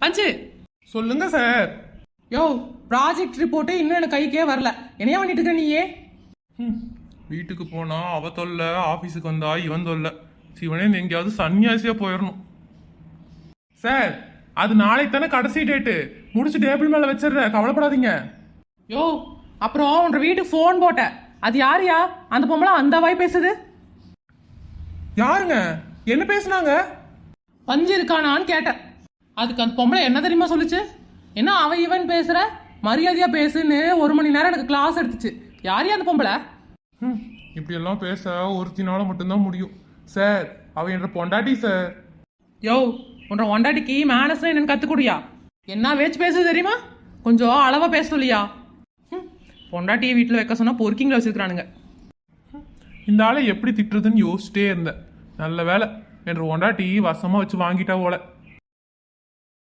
பஞ்சு. சொல்லுங்க சார். யோ, project report இன்னும் எனக்கு கைக்கே வரல. என்னையா பண்ணிட்டு இருக்க நீயே? வீட்டுக்கு போனா அவ தொல்ல, ஆபீஸுக்கு வந்தா இவன் தொல்ல. சிவனே எங்கேயாவது சன்னியாசியா போயிடணும். சார், அது நாளைக்கு தானே கடைசி டேட்டு. முடிச்சு டேபிள் மேல வச்சிடுற, கவலைப்படாதீங்க. யோ, அப்புறம் உன்ற வீட்டுக்கு ஃபோன் போட்ட. அது யாருயா? அந்த பொம்பளை அந்த வாய் பேசுது. யாருங்க? என்ன பேசுனாங்க? பஞ்சு இருக்கானான்னு கேட்டேன். அதுக்கு அந்த பொம்பளை என்ன தெரியுமா சொல்லுச்சு? என்ன அவன் இவன் பேசுற, மரியாதையா பேசுன்னு 1 மணி நேரம் எனக்கு கிளாஸ் எடுத்துச்சு. யாரையா அந்த பொம்பளை? இப்படி எல்லாம் பேச ஒருத்தினால மட்டும்தான் முடியும். சார், அவ என்ற பொண்டாட்டி சார். யோ, உன்ற ஒண்டாட்டிக்கு மேனஸ்னா என்னன்னு கத்துக்கூடியா? என்ன வேச்சு பேசுது தெரியுமா? கொஞ்சம் அளவா பேச சொல்லியா? பொண்டாட்டியை வீட்டில் வைக்க சொன்னா பொறுக்கிங்களா வச்சிருக்கானுங்க. இந்த ஆளை எப்படி திட்டுறதுன்னு யோசிச்சுட்டே இருந்தேன். நல்ல வேலை என்ற பொண்டாட்டி வசமா வச்சு வாங்கிட்டா போல.